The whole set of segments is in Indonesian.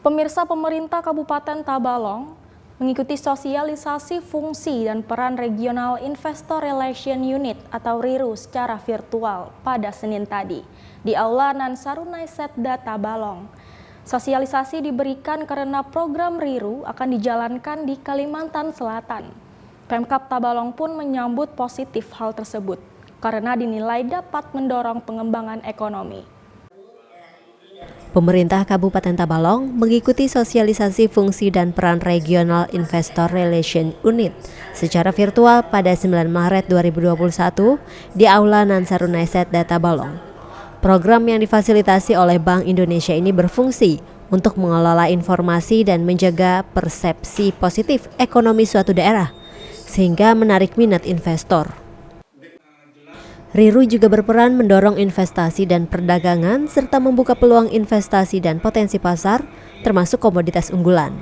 Pemirsa, pemerintah Kabupaten Tabalong mengikuti sosialisasi fungsi dan peran Regional Investor Relation Unit atau RIRU secara virtual pada Senin tadi di Aula Nansarunai Setda Tabalong. Sosialisasi diberikan karena program RIRU akan dijalankan di Kalimantan Selatan. Pemkab Tabalong pun menyambut positif hal tersebut karena dinilai dapat mendorong pengembangan ekonomi. Pemerintah Kabupaten Tabalong mengikuti sosialisasi fungsi dan peran Regional Investor Relation Unit secara virtual pada 9 Maret 2021 di Aula Nansarunai Setda Tabalong. Program yang difasilitasi oleh Bank Indonesia ini berfungsi untuk mengelola informasi dan menjaga persepsi positif ekonomi suatu daerah, sehingga menarik minat investor. RIRU juga berperan mendorong investasi dan perdagangan serta membuka peluang investasi dan potensi pasar termasuk komoditas unggulan.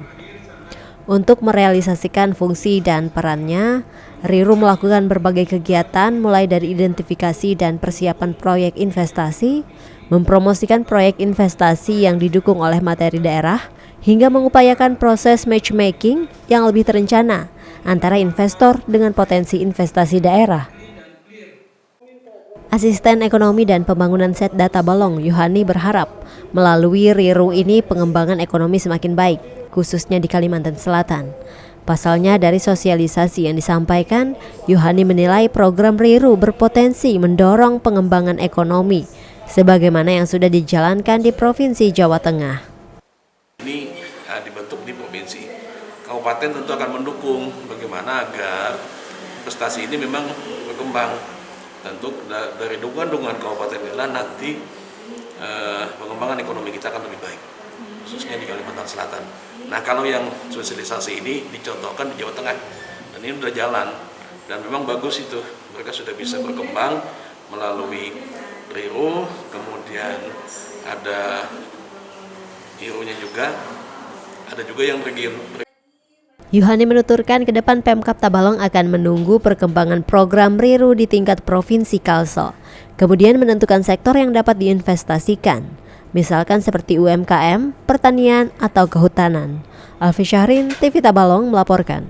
Untuk merealisasikan fungsi dan perannya, RIRU melakukan berbagai kegiatan mulai dari identifikasi dan persiapan proyek investasi, mempromosikan proyek investasi yang didukung oleh materi daerah, hingga mengupayakan proses matchmaking yang lebih terencana antara investor dengan potensi investasi daerah. Asisten Ekonomi dan Pembangunan Setda Tabalong, Yohani, berharap melalui RIRU ini pengembangan ekonomi semakin baik, khususnya di Kalimantan Selatan. Pasalnya dari sosialisasi yang disampaikan, Yohani menilai program RIRU berpotensi mendorong pengembangan ekonomi, sebagaimana yang sudah dijalankan di Provinsi Jawa Tengah. Ini dibentuk di provinsi. Kabupaten tentu akan mendukung bagaimana agar investasi ini memang berkembang. Tentu dari dukungan kabupaten inilah nanti pengembangan ekonomi kita akan lebih baik, khususnya di Kalimantan Selatan. Nah, kalau yang sosialisasi ini dicontohkan di Jawa Tengah, dan ini sudah jalan, dan memang bagus itu, mereka sudah bisa berkembang melalui RIRU, kemudian ada RIRU-nya juga, ada juga yang region. Yohani menuturkan ke depan Pemkab Tabalong akan menunggu perkembangan program RIRU di tingkat Provinsi Kalsel, kemudian menentukan sektor yang dapat diinvestasikan, misalkan seperti UMKM, pertanian, atau kehutanan. Alfi Syahrin, TV Tabalong melaporkan.